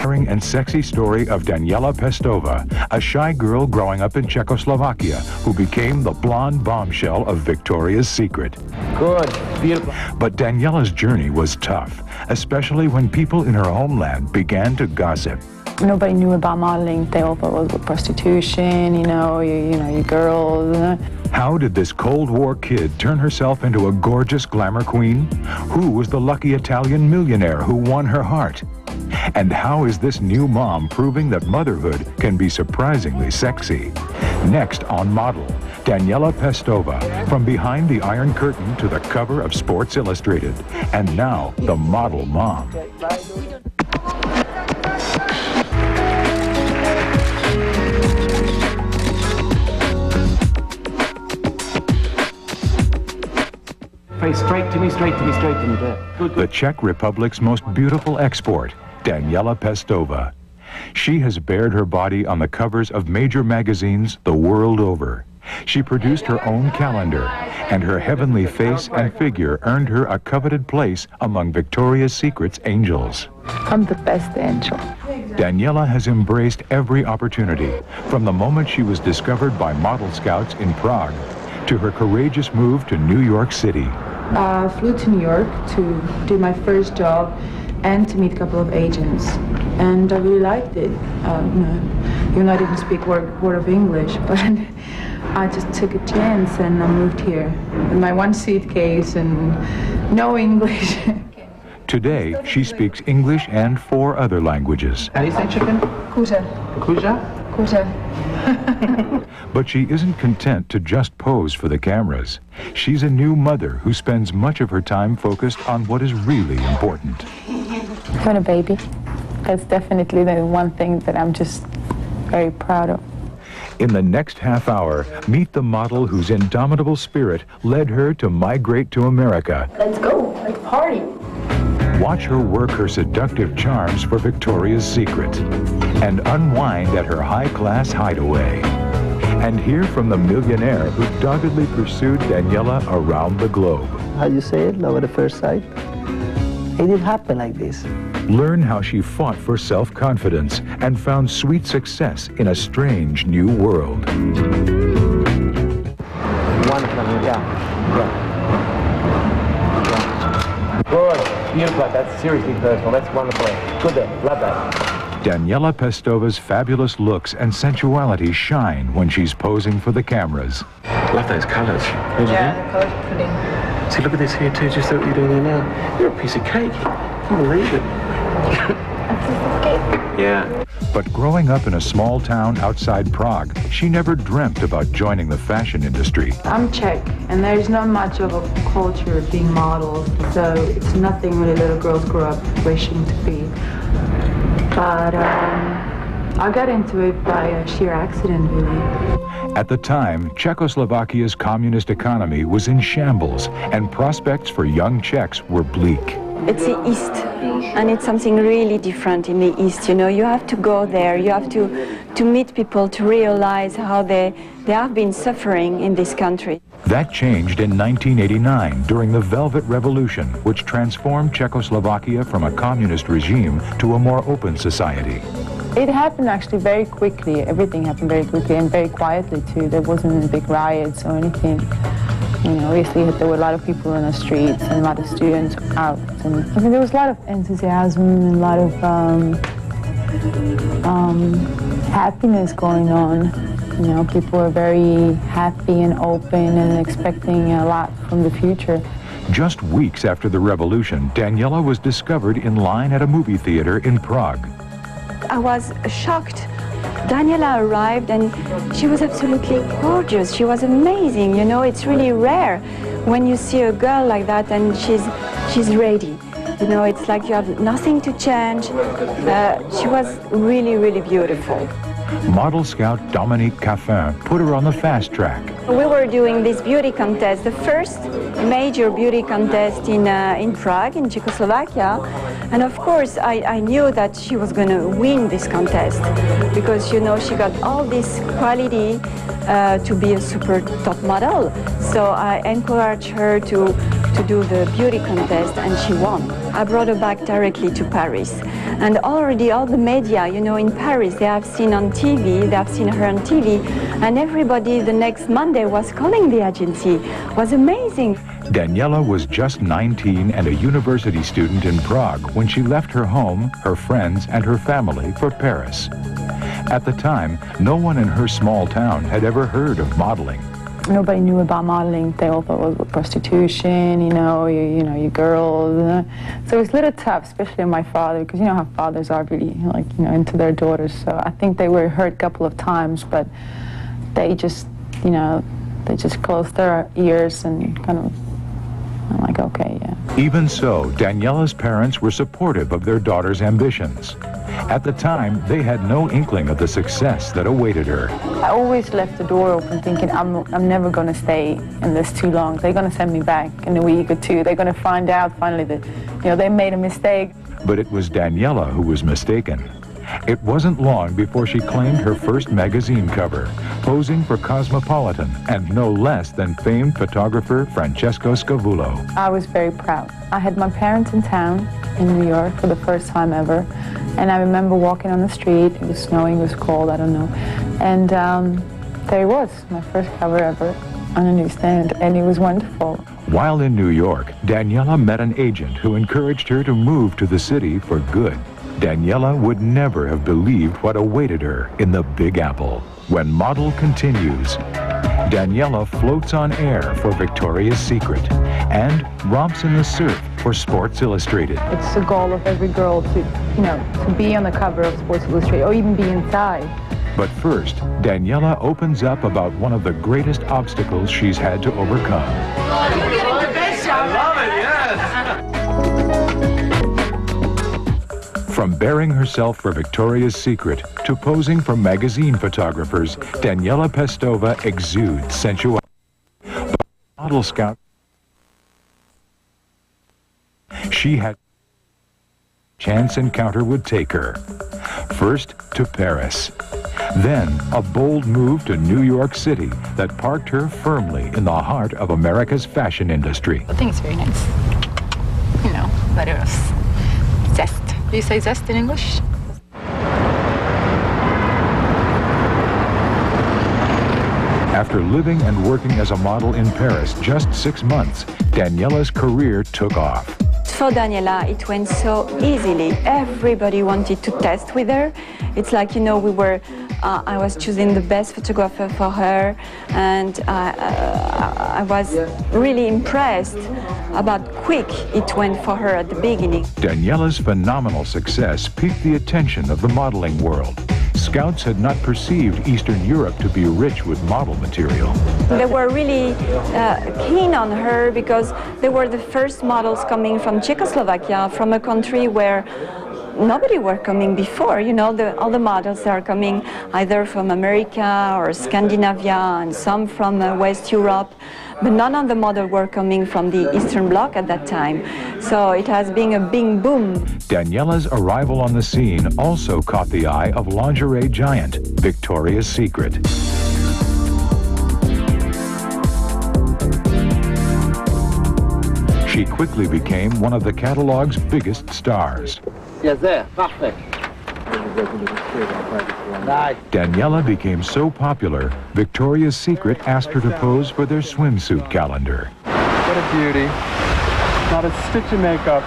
And sexy story of Daniela Pestova, a shy girl growing up in Czechoslovakia who became the blonde bombshell of Victoria's Secret. Good, beautiful. But Daniela's journey was tough, especially when people in her homeland began to gossip. Nobody knew about modeling. They all thought it was prostitution, you girls. How did this Cold War kid turn herself into a gorgeous glamour queen? Who was the lucky Italian millionaire who won her heart? And how is this new mom proving that motherhood can be surprisingly sexy? Next on Model, Daniela Pestova, from behind the Iron Curtain to the cover of Sports Illustrated, and now the model mom. Face straight to me, straight to me, straight to me. There. Good, The Czech Republic's most beautiful export, Daniela Pestova. She has bared her body on the covers of major magazines the world over. She produced her own calendar, and her heavenly face and figure earned her a coveted place among Victoria's Secret's angels. I'm the best angel. Daniela has embraced every opportunity, from the moment she was discovered by model scouts in Prague, to her courageous move to New York City. I flew to New York to do my first job and to meet a couple of agents, and I really liked it. Even though I didn't speak word of English, but I just took a chance and I moved here with my one suitcase and no English. Today, she speaks English and 4 other languages. How do you say chicken? Kuja. Kuja? Kuja. But she isn't content to just pose for the cameras. She's a new mother who spends much of her time focused on what is really important. Having a baby. That's definitely the one thing that I'm just very proud of. In the next half hour, meet the model whose indomitable spirit led her to migrate to America. Let's go. Let's party. Watch her work her seductive charms for Victoria's Secret and unwind at her high-class hideaway. And hear from the millionaire who doggedly pursued Daniela around the globe. How you say it? Love at the first sight? It didn't happen like this. Learn how she fought for self-confidence and found sweet success in a strange new world. Good, beautiful. That's seriously personal. That's wonderful. Good there. Love that. Daniela Pestova's fabulous looks and sensuality shine when she's posing for the cameras. Love those colours. Yeah, the color's pretty. See, look at this here too, just what you're doing here now. You're a piece of cake. Can't believe it. Yeah. But growing up in a small town outside Prague, she never dreamt about joining the fashion industry. I'm Czech, and there's not much of a culture of being models, so it's nothing really little girls grow up wishing to be. But I got into it by a sheer accident, really. At the time, Czechoslovakia's communist economy was in shambles, and prospects for young Czechs were bleak. It's the East, and it's something really different in the East. You know, you have to go there, you have to meet people to realize how they have been suffering in this country. That changed in 1989 during the Velvet Revolution, which transformed Czechoslovakia from a communist regime to a more open society. It happened actually very quickly. Everything happened very quickly and very quietly too. There wasn't big riots or anything. You know, obviously there were a lot of people in the streets and a lot of students out. And I mean, there was a lot of enthusiasm and a lot of happiness going on. You know, people were very happy and open and expecting a lot from the future. Just weeks after the revolution, Daniela was discovered in line at a movie theater in Prague. I was shocked. Daniela arrived and she was absolutely gorgeous. She was amazing. You know, it's really rare when you see a girl like that and she's ready. You know, it's like you have nothing to change. She was really, really beautiful. Model scout Dominique Caffin put her on the fast track. We were doing this beauty contest, the first major beauty contest in Prague, in Czechoslovakia. And of course, I knew that she was going to win this contest because, you know, she got all this quality to be a super top model. So I encouraged her to to do the beauty contest, and she won. I brought her back directly to Paris. And already all the media, you know, in Paris, they have seen on TV, they have seen her on TV, and everybody the next Monday was calling the agency. It was amazing. Daniela was just 19 and a university student in Prague when she left her home, her friends, and her family for Paris. At the time, no one in her small town had ever heard of modeling. Nobody knew about modeling. They all thought it was prostitution, you girls. So it was a little tough, especially on my father, because you know how fathers are really, into their daughters. So I think they were hurt a couple of times, but they just, they just closed their ears and kind of, I'm like, okay, yeah. Even so, Daniela's parents were supportive of their daughter's ambitions. At the time, they had no inkling of the success that awaited her. I always left the door open thinking, I'm never going to stay in this too long. They're going to send me back in a week or two. They're going to find out finally that, they made a mistake. But it was Daniela who was mistaken. It wasn't long before she claimed her first magazine cover, posing for Cosmopolitan and no less than famed photographer Francesco Scavullo. I was very proud. I had my parents in town in New York for the first time ever, and I remember walking on the street. It was snowing, it was cold, I don't know, and there it was, my first cover ever on a newsstand, and it was wonderful. While in New York, Daniela met an agent who encouraged her to move to the city for good. Daniela would never have believed what awaited her in the Big Apple. When Model continues, Daniela floats on air for Victoria's Secret and romps in the surf for Sports Illustrated. It's the goal of every girl to, to be on the cover of Sports Illustrated or even be inside. But first, Daniela opens up about one of the greatest obstacles she's had to overcome. You're getting the best shot. I love it, yes. From bearing herself for Victoria's Secret to posing for magazine photographers, Daniela Pestova exudes sensuality. But Model Scout, she had a chance encounter would take her. First to Paris, then a bold move to New York City that parked her firmly in the heart of America's fashion industry. I think it's very nice. That it was zest. Do you say zest in English? After living and working as a model in Paris just 6 months, Daniela's career took off. For Daniela, it went so easily. Everybody wanted to test with her. It's like, I was choosing the best photographer for her, and I was really impressed about quick it went for her at the beginning. Daniela's phenomenal success piqued the attention of the modeling world. Scouts had not perceived Eastern Europe to be rich with model material. They were really keen on her because they were the first models coming from Czechoslovakia, from a country where nobody were coming before. All the models are coming either from America or Scandinavia and some from West Europe, but none of the models were coming from the Eastern Bloc at that time. So it has been a big boom. Daniela's arrival on the scene also caught the eye of lingerie giant Victoria's Secret. She quickly became one of the catalog's biggest stars. Yes, there. Parfait. Daniela became so popular, Victoria's Secret asked her to pose for their swimsuit calendar. What a beauty. Not a stitch of makeup.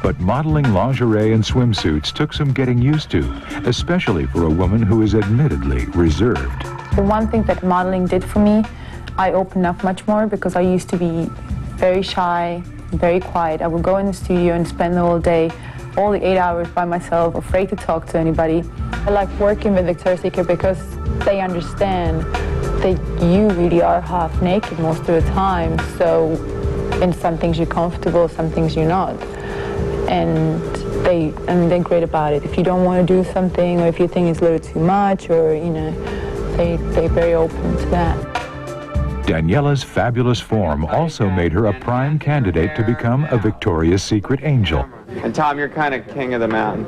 But modeling lingerie and swimsuits took some getting used to, especially for a woman who is admittedly reserved. The one thing that modeling did for me, I opened up much more because I used to be very shy, very quiet. I would go in the studio and spend the whole day, all the 8 hours by myself, afraid to talk to anybody. I like working with Victoria's Secret because they understand that you really are half naked most of the time. So in some things you're comfortable, some things you're not. And they're great about it. If you don't want to do something, or if you think it's a little too much, or they're very open to that. Daniela's fabulous form also made her a prime candidate to become a Victoria's Secret angel. And Tom, you're kind of king of the mountain.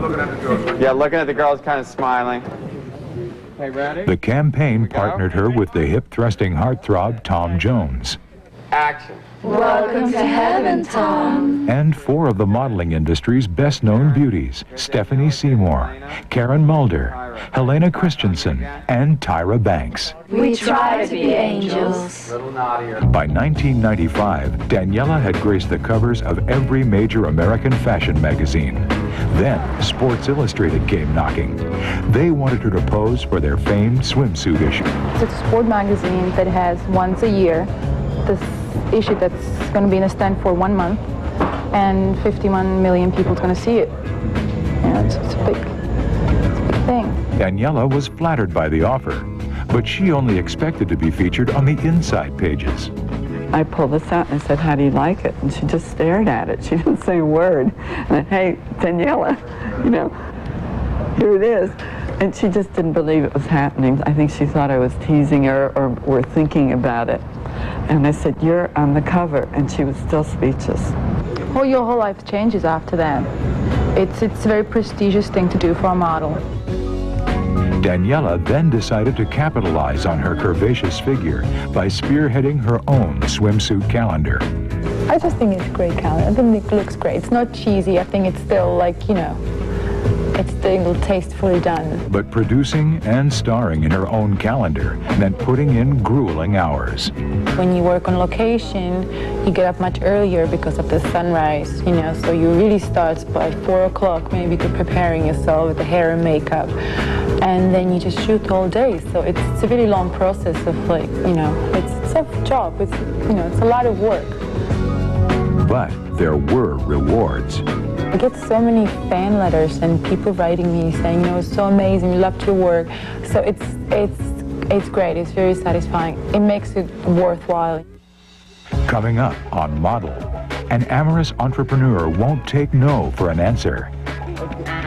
Yeah, looking at the girls, kind of smiling. Hey, ready? The campaign partnered her with the hip-thrusting heartthrob Tom Jones. Action. Welcome to heaven, Tom. And four of the modeling industry's best-known beauties, Stephanie Seymour, Karen Mulder, Helena Christensen, and Tyra Banks. We try to be angels. By 1995, Daniela had graced the covers of every major American fashion magazine. Then, Sports Illustrated came knocking. They wanted her to pose for their famed swimsuit issue. It's a sport magazine that has once a year this issue that's going to be in a stand for 1 month, and 51 million people are going to see it. Yeah, it's a big thing. Daniela was flattered by the offer, but she only expected to be featured on the inside pages. I pulled this out and I said, "How do you like it?" And she just stared at it. She didn't say a word. And I, "Hey, Daniela, you know, here it is." And she just didn't believe it was happening. I think she thought I was teasing her or were thinking about it. And I said, "You're on the cover," and she was still speechless. Well, your whole life changes after that. It's a very prestigious thing to do for a model. Daniela then decided to capitalize on her curvaceous figure by spearheading her own swimsuit calendar. I just think it's a great calendar. I think it looks great. It's not cheesy. I think it's still like, you know, it's still tastefully done. But producing and starring in her own calendar meant putting in grueling hours. When you work on location, you get up much earlier because of the sunrise, you know, so you really start by 4 o'clock maybe to preparing yourself with the hair and makeup. And then you just shoot all day. So it's a really long process of, like, you know, it's a job. It's, you know, it's a lot of work. But there were rewards. I get so many fan letters and people writing me saying, you know, it's so amazing, we loved your work. So it's great, it's very satisfying. It makes it worthwhile. Coming up on Model, an amorous entrepreneur won't take no for an answer.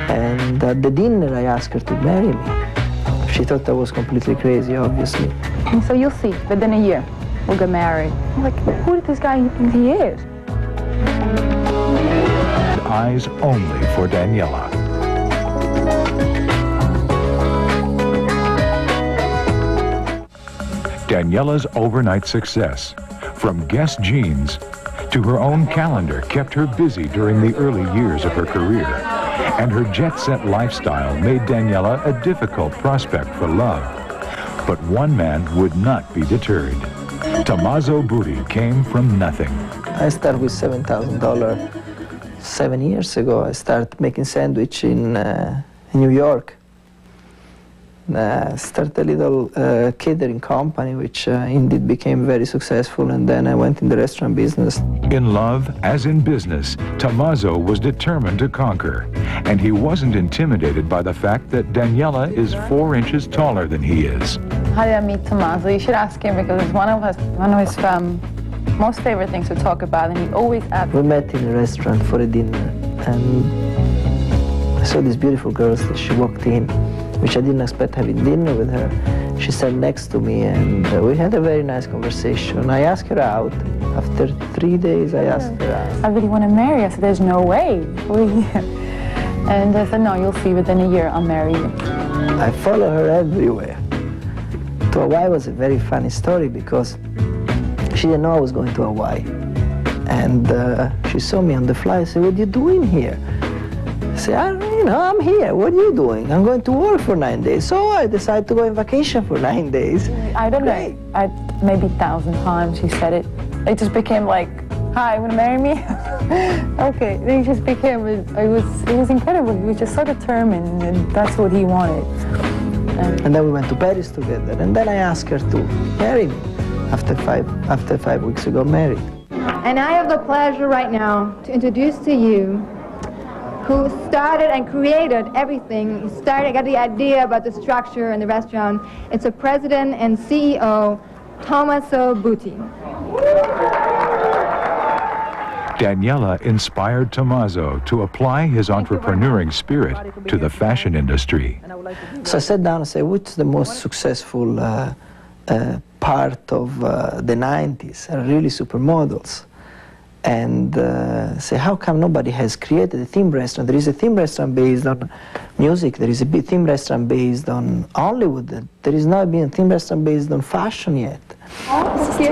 And at the dinner, I asked her to marry me. She thought I was completely crazy, obviously. And so you'll see, within a year, we'll get married. I'm like, who did this guy think he is? Eyes only for Daniela. Daniela's overnight success, from Guess jeans to her own calendar, kept her busy during the early years of her career. And her jet-set lifestyle made Daniela a difficult prospect for love. But one man would not be deterred. Tommaso Butti came from nothing. I started with $7,000 7 years ago. I started making sandwich in New York. Started a little catering company, which indeed became very successful, and then I went in the restaurant business. In love, as in business, Tommaso was determined to conquer, and he wasn't intimidated by the fact that Daniela is 4 inches taller than he is. How did I meet Tommaso? You should ask him because it's one of his most favorite things to talk about, and he always asks. We met in a restaurant for a dinner, and I saw this beautiful girl that she walked in, which I didn't expect having dinner with her. She sat next to me, and we had a very nice conversation. I asked her out. After 3 days, I asked her out. I really want to marry her. I said, there's no way. And I said, no, you'll see, within a year I'll marry you. I follow her everywhere. To Hawaii was a very funny story because she didn't know I was going to Hawaii. And she saw me on the flight and said, what are you doing here? I said, I'm here. What are you doing? I'm going to work for 9 days. So I decided to go on vacation for 9 days. I don't know. Maybe 1,000 times she said it. It just became like, hi, you want to marry me? Okay. Then it just became, it was incredible. He was just so determined, and that's what he wanted. And then we went to Paris together, and then I asked her to marry me. After 5 weeks, we got married. And I have the pleasure right now to introduce to you who started and created everything. He got the idea about the structure in the restaurant. It's the president and CEO, Tommaso Butti. Daniela inspired Tommaso to apply his entrepreneuring spirit to the fashion industry. So I sat down and said, what's the most successful part of the 90s? Really supermodels. and say, how come nobody has created a theme restaurant? There is a theme restaurant based on music, there is a big theme restaurant based on Hollywood, there is not been a theme restaurant based on fashion yet. He's a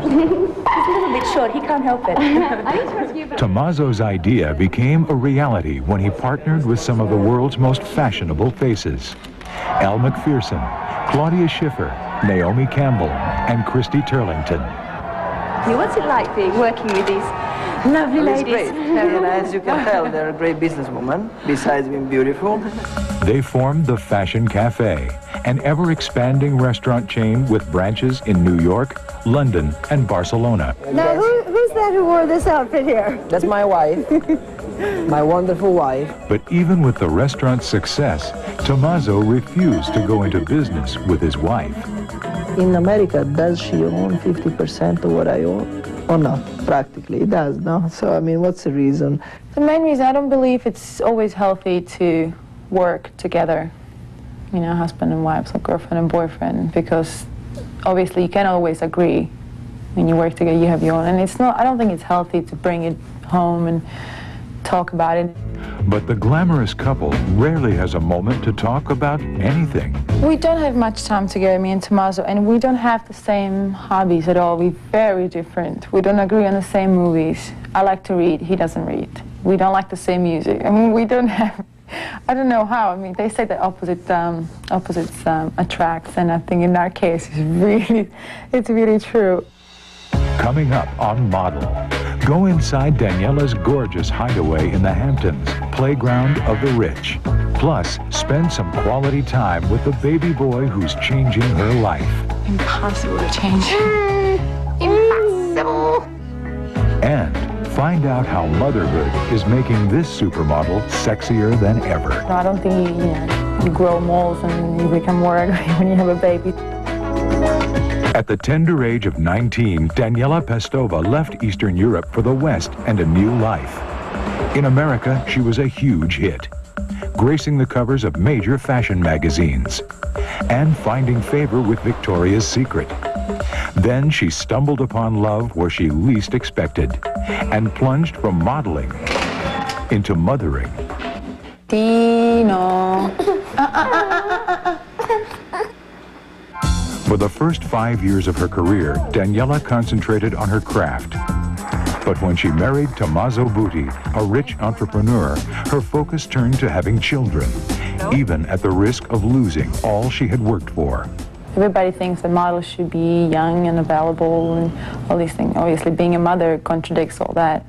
little bit short, he can't help it. Tommaso's idea became a reality when he partnered with some of the world's most fashionable faces. Elle Macpherson, Claudia Schiffer, Naomi Campbell, and Christy Turlington. What's it like working with these lovely ladies? It's great. And as you can tell, they're a great businesswoman, besides being beautiful. They formed the Fashion Cafe, an ever-expanding restaurant chain with branches in New York, London, and Barcelona. Now, who's that who wore this outfit here? That's my wife, my wonderful wife. But even with the restaurant's success, Tommaso refused to go into business with his wife. In America, does she own 50% of what I own? Or not? Practically, it does, no? So, I mean, what's the reason? The main reason, I don't believe it's always healthy to work together, you know, husband and wife, so girlfriend and boyfriend, because obviously you can't always agree. When you work together, you have your own, and it's not, I don't think it's healthy to bring it home and talk about it. But the glamorous couple rarely has a moment to talk about anything. We don't have much time together, me and Tommaso, and we don't have the same hobbies at all. We're very different. We don't agree on the same movies. I like to read, he doesn't read. We don't like the same music. I mean, we don't have, I don't know how. I mean, they say that opposites attract, and I think in our case, it's really true. Coming up on Model, go inside Daniela's gorgeous hideaway in the Hamptons, playground of the rich. Plus, spend some quality time with the baby boy who's changing her life. Impossible to change. Impossible. And find out how motherhood is making this supermodel sexier than ever. No, I don't think you grow moles and you become more ugly when you have a baby. At the tender age of 19, Daniela Pestova left Eastern Europe for the West and a new life. In America, she was a huge hit, gracing the covers of major fashion magazines and finding favor with Victoria's Secret. Then she stumbled upon love where she least expected and plunged from modeling into mothering. Dino. For the first 5 years of her career, Daniela concentrated on her craft. But when she married Tommaso Butti, a rich entrepreneur, her focus turned to having children, even at the risk of losing all she had worked for. Everybody thinks that models should be young and available and all these things. Obviously, being a mother contradicts all that.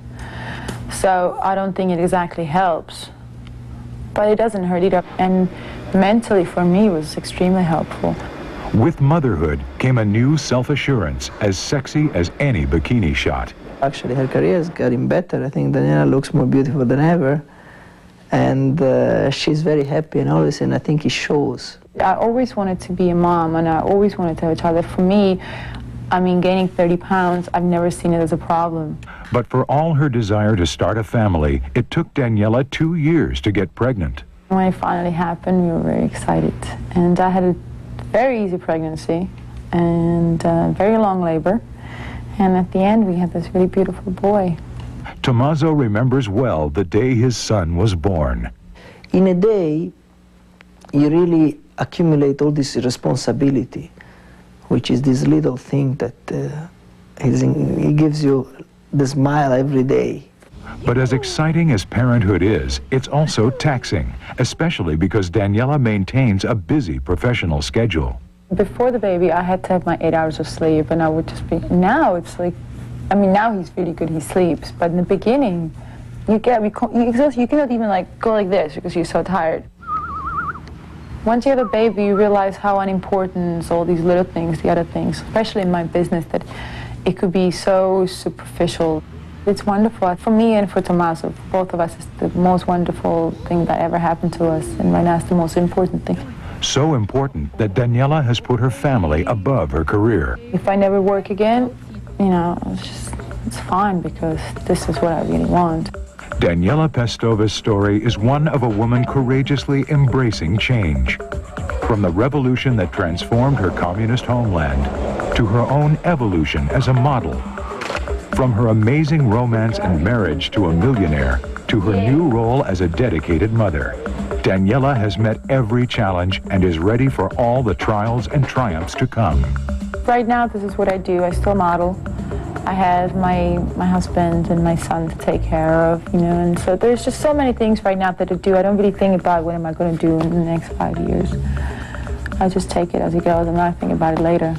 So I don't think it exactly helps. But it doesn't hurt either. And mentally, for me, it was extremely helpful. With motherhood came a new self-assurance as sexy as any bikini shot. Actually, her career is getting better. I think Daniela looks more beautiful than ever. And she's very happy and always, and I think it shows. I always wanted to be a mom, and I always wanted to have a child. But for me, I mean, gaining 30 pounds, I've never seen it as a problem. But for all her desire to start a family, it took Daniela 2 years to get pregnant. When it finally happened, we were very excited. And I had a very easy pregnancy and very long labor. And at the end, we had this really beautiful boy. Tommaso remembers well the day his son was born. In a day, you really accumulate all this responsibility, which is this little thing that it gives you the smile every day. But as exciting as parenthood is, it's also taxing, especially because Daniela maintains a busy professional schedule. Before the baby, I had to have my 8 hours of sleep, and I would just be, now it's like, I mean, now he's really good, he sleeps, but in the beginning, you exhaust, you cannot even like go like this because you're so tired. Once you have a baby, you realize how unimportant all these little things, the other things, especially in my business, that it could be so superficial. It's wonderful. For me and for Tommaso, for both of us, it's the most wonderful thing that ever happened to us, and right now it's the most important thing. So important that Daniela has put her family above her career. If I never work again, you know, it's fine because this is what I really want. Daniela Pestova's story is one of a woman courageously embracing change. From the revolution that transformed her communist homeland to her own evolution as a model From her amazing romance and marriage to a millionaire, to her new role as a dedicated mother, Daniela has met every challenge and is ready for all the trials and triumphs to come. Right now, this is what I do. I still model. I have my husband and my son to take care of, you know, and so there's just so many things right now that I do. I don't really think about what am I going to do in the next 5 years. I just take it as it goes. I'm not thinking about it later.